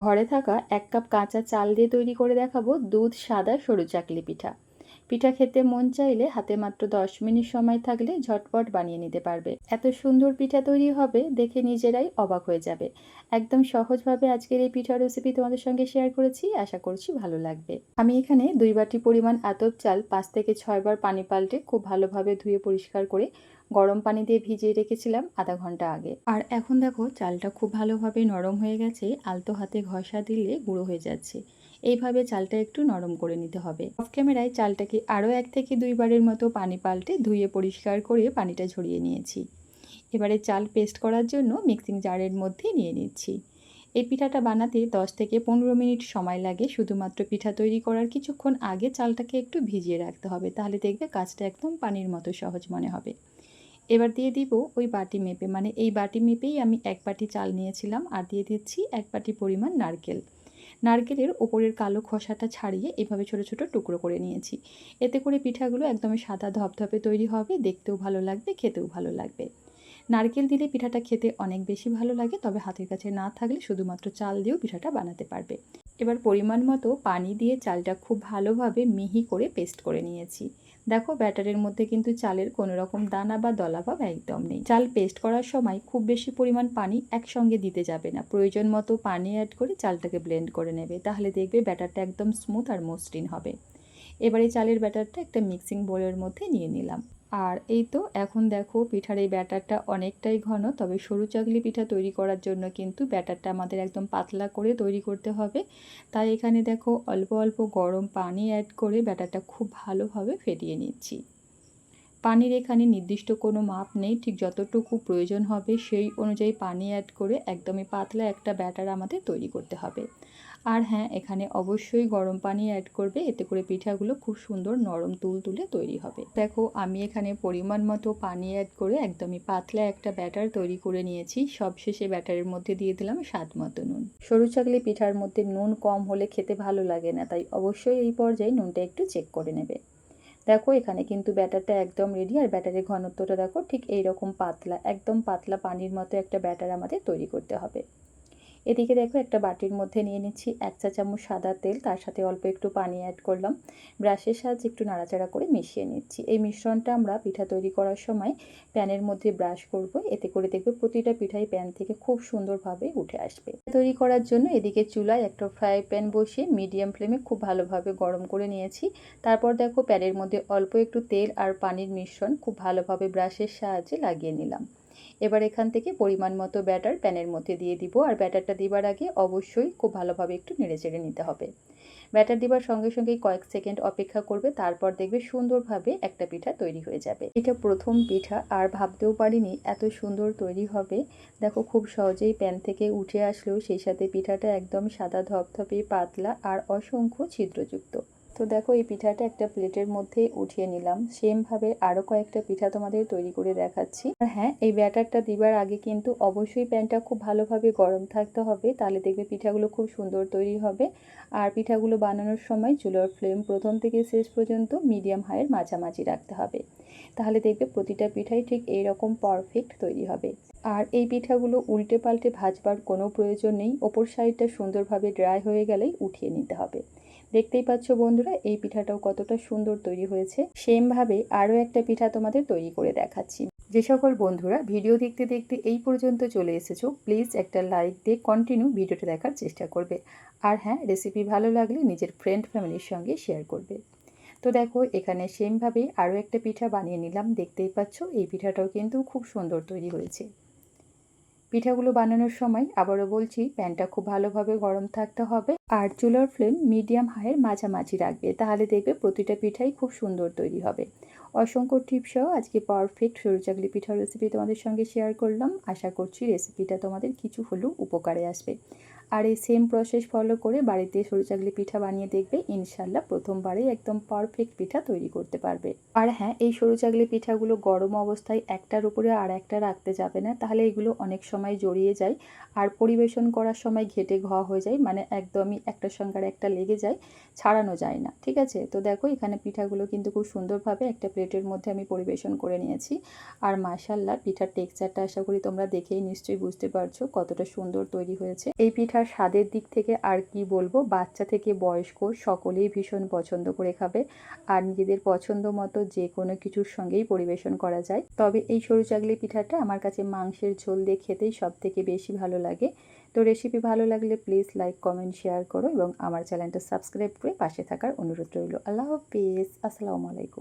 ঘরে থাকা 1 কাপ কাঁচা চাল দিয়ে তৈরি করে দেখাবো দুধ সাদা সরু চাকলি পিঠা। পিঠা খেতে মন চাইলে হাতে মাত্র 10 মিনিট সময় থাকলে ঝটপট বানিয়ে নিতে পারবে। এত সুন্দর পিঠা তৈরি হবে দেখে নিজেরাই অবাক হয়ে যাবে। একদম সহজভাবে আজকের এই পিঠার রেসিপি তোমাদের সঙ্গে শেয়ার করেছি, আশা করছি ভালো লাগবে। আমি এখানে 2 বাটি পরিমাণ আতপ চাল 5 থেকে 6 বার পানি পাল্টে খুব ভালোভাবে ধুয়ে পরিষ্কার করে গরম পানি দিয়ে ভিজিয়ে রেখেছিলাম আধা ঘন্টা আগে। আর এখন দেখো চালটা খুব ভালোভাবে নরম হয়ে গেছে, আলতো হাতে ঘষা দিলে গুঁড়ো হয়ে যাচ্ছে। এইভাবে চালটা একটু নরম করে নিতে হবে। অফ ক্যামেরায় চালটাকে আরও 1 থেকে 2 বারের মতো পানি পাল্টে ধুয়ে পরিষ্কার করে পানিটা ঝরিয়ে নিয়েছি। এবারে চাল পেস্ট করার জন্য মিক্সিং জারের মধ্যে নিয়ে নিচ্ছি। এই পিঠাটা বানাতে 10 থেকে 15 মিনিট সময় লাগে। শুধুমাত্র পিঠা তৈরি করার কিছুক্ষণ আগে চালটাকে একটু ভিজিয়ে রাখতে হবে, তাহলে দেখবে কাজটা একদম পানির মতো সহজ মনে হবে। এবার দিয়ে দিব ওই বাটি মেপে, মানে এই বাটি মেপেই আমি 1 বাটি চাল নিয়েছিলাম। আর দিয়ে দিচ্ছি 1 বাটি পরিমাণ নারকেল। নারকেলের ওপরের কালো খোসাটা ছাড়িয়ে এভাবে ছোট ছোট টুকরো করে নিয়েছি। এতে করে পিঠাগুলো একদমই সাদা ধপধপে তৈরি হবে, দেখতেও ভালো লাগবে, খেতেও ভালো লাগবে। নারকেল দিলে পিঠাটা খেতে অনেক বেশি ভালো লাগে, তবে হাতের কাছে না থাকলে শুধুমাত্র চাল দিয়েও পিঠাটা বানাতে পারবে। এবার পরিমাণ মতো পানি দিয়ে চালটা খুব ভালোভাবে মিহি করে পেস্ট করে নিয়েছি। দেখো ব্যাটারের মধ্যে কিন্তু চালের কোনো রকম দানা বা দলাভাব একদম নেই। চাল পেস্ট করার সময় খুব বেশি পরিমাণ পানি একসঙ্গে দিতে যাবে না, প্রয়োজন মতো পানি অ্যাড করে চালটাকে ব্লেন্ড করে নেবে, তাহলে দেখবে ব্যাটারটা একদম স্মুথ আর মসৃণ হবে। এবারে চালের ব্যাটারটা একটা মিক্সিং বোলের মধ্যে নিয়ে নিলাম। আর এই তো এখন দেখো পিঠার এই ব্যাটারটা অনেকটাই ঘন, তবে সরু চাকলি পিঠা তৈরি করার জন্য কিন্তু ব্যাটারটা আমাদের একদম পাতলা করে তৈরি করতে হবে। তাই এখানে দেখো অল্প অল্প গরম পানি অ্যাড করে ব্যাটারটা খুব ভালোভাবে ফেটিয়ে নিচ্ছি। পানির এখানে নির্দিষ্ট কোনো মাপ নেই, ঠিক যতটুকু প্রয়োজন হবে সেই অনুযায়ী পানি অ্যাড করে একদমই পাতলা একটা ব্যাটার আমাদের তৈরি করতে হবে। আর হ্যাঁ, এখানে অবশ্যই গরম পানি অ্যাড করবে, এতে করে পিঠাগুলো খুব সুন্দর নরম তুলতুলে তৈরি হবে। দেখো আমি এখানে পরিমাণ মতো পানি অ্যাড করে একদমই পাতলা একটা ব্যাটার তৈরি করে নিয়েছি। সবশেষে ব্যাটারের মধ্যে দিয়ে দিলাম স্বাদ মতো নুন। সরু চাকলি পিঠার মধ্যে নুন কম হলে খেতে ভালো লাগে না, তাই অবশ্যই এই পর্যায়ে নুনটা একটু চেক করে নেবে। দেখো এখানে কিন্তু ব্যাটারটা একদম রেডি। আর ব্যাটারের ঘনত্বটা দেখো ঠিক এই রকম পাতলা, একদম পাতলা পানির মতো একটা ব্যাটার আমাদের তৈরি করতে হবে। এদিকে দেখো একটা বাটির মধ্যে নিয়ে নিচ্ছি 1 চা চামচ সাদা তেল, তার সাথে অল্প একটু পানি অ্যাড করলাম। ব্রাশের সাহায্যে একটু নাড়াচাড়া করে মিশিয়ে নিচ্ছি। এই মিশ্রণটা আমরা পিঠা তৈরি করার সময় প্যানের মধ্যে ব্রাশ করব, এতে করে দেখবে প্রতিটা পিঠাই প্যান থেকে খুব সুন্দরভাবে উঠে আসবে। তৈরি করার জন্য এদিকে চুলায় একটা ফ্রাই প্যান বসিয়ে মিডিয়াম ফ্লেমে খুব ভালোভাবে গরম করে নিয়েছি। তারপর দেখো প্যানের মধ্যে অল্প একটু তেল আর পানির মিশ্রণ খুব ভালোভাবে ব্রাশের সাহায্যে লাগিয়ে নিলাম। এবার এখান থেকে পরিমাণ মতো ব্যাটার প্যানের মধ্যে দিয়ে দিব। আর ব্যাটারটা দিবার আগে অবশ্যই খুব ভালোভাবে একটু নেড়েচেড়ে নিতে হবে। ব্যাটার দিবার সঙ্গে সঙ্গেই কয়েক সেকেন্ড অপেক্ষা করবে, তারপর দেখবে সুন্দরভাবে একটা পিঠা তৈরি হয়ে যাবে। এটা প্রথম পিঠা, আর ভাবতেও পারিনি এত সুন্দর তৈরি হবে। দেখো খুব সহজেই প্যান থেকে উঠে আসলেও সেই সাথে পিঠাটা একদম সাদা ধপধপে পাতলা আর অসংখ্য ছিদ্রযুক্ত। তো দেখো এই পিঠাটা একটা প্লেটের মধ্যে উঠিয়ে নিলাম। সেমভাবে আরও কয়েকটা পিঠা তোমাদের তৈরি করে দেখাচ্ছি। আর হ্যাঁ, এই ব্যাটারটা দিবার আগে কিন্তু অবশ্যই প্যানটা খুব ভালোভাবে গরম থাকতে হবে, তাহলে দেখবে পিঠাগুলো খুব সুন্দর তৈরি হবে। আর পিঠাগুলো বানানোর সময় চুলার ফ্লেম প্রথম থেকে শেষ পর্যন্ত মিডিয়াম হাইয়ের মাঝামাঝি রাখতে হবে, তাহলে দেখবে প্রতিটা পিঠাই ঠিক এইরকম পারফেক্ট তৈরি হবে। আর এই পিঠাগুলো উল্টে পাল্টে ভাজবার কোনো প্রয়োজন নেই, ওপর সাইডটা সুন্দরভাবে ড্রাই হয়ে গেলেই উঠিয়ে নিতে হবে। দেখতেই পাচ্ছ বন্ধুরা এই পিঠাটাও কতটা সুন্দর তৈরি হয়েছে। সেমভাবে আরও একটা পিঠা তোমাদের তৈরি করে দেখাচ্ছি। যে সকল বন্ধুরা ভিডিও দেখতে দেখতে এই পর্যন্ত চলে এসেছো, প্লিজ একটা লাইক দিয়ে কন্টিনিউ ভিডিওটা দেখার চেষ্টা করবে। আর হ্যাঁ, রেসিপি ভালো লাগলে নিজের ফ্রেন্ড ফ্যামিলির সঙ্গে শেয়ার করবে। তো দেখো এখানে সেমভাবে আরও একটা পিঠা বানিয়ে নিলাম। দেখতেই পাচ্ছ এই পিঠাটাও কিন্তু খুব সুন্দর তৈরি হয়েছে। পিঠাগুলো বানানোর সময় আবারও বলছি প্যানটা খুব ভালোভাবে গরম থাকতে হবে, আর চুলার ফ্লেম মিডিয়াম হাইয়ের মাঝামাঝি রাখবে, তাহলে দেখবে প্রতিটা পিঠাই খুব সুন্দর তৈরি হবে। অসংখ্য টিপসহ আজকে পারফেক্ট সরু চাকলি পিঠার রেসিপি তোমাদের সঙ্গে শেয়ার করলাম। আশা করছি রেসিপিটা তোমাদের কিছু হলেও উপকারে আসবে। আর এই সেম প্রসেস ফলো করে বাড়িতে সরু চাকলি পিঠা বানিয়ে দেখবে, ইনশাল্লাহ প্রথমবারেই একদম পারফেক্ট পিঠা তৈরি করতে পারবে। আর হ্যাঁ, এই সরু চাকলি পিঠাগুলো গরম অবস্থায় একটার উপরে আর একটা রাখতে যাবে না, তাহলে এগুলো অনেক সময় জড়িয়ে যায় আর পরিবেশন করার সময় ঘেটে ঘ হয়ে যায়, মানে একদমই একটার সঙ্গে আর একটা লেগে যায়, ছাড়ানো যায় না। ঠিক আছে, তো দেখো এখানে পিঠাগুলো কিন্তু খুব সুন্দরভাবে একটা প্লেটের মধ্যে আমি পরিবেশন করে নিয়েছি। আর মাশাল্লাহ পিঠার টেক্সচারটা আশা করি তোমরা দেখেই নিশ্চয়ই বুঝতে পারছো কতটা সুন্দর তৈরি হয়েছে। এই পিঠার পিঠার স্বাদের দিক থেকে আর কি বলবো, বাচ্চা থেকে বয়স্ক সকলেই ভীষণ পছন্দ করে খাবে। আর নিজেদের পছন্দ মতো যে কোনো কিছুর সঙ্গেই পরিবেশন করা যায়। তবে এই সরু চাকলি পিঠাটা আমার কাছে মাংসের ঝোল দিয়ে খেতেই সবথেকে বেশি ভালো লাগে। তো রেসিপি ভালো লাগলে প্লিজ লাইক, কমেন্ট, শেয়ার করো এবং আমার চ্যানেলটা সাবস্ক্রাইব করে পাশে থাকার অনুরোধ রইল। আল্লাহ হাফেজ, আসসালামু আলাইকুম।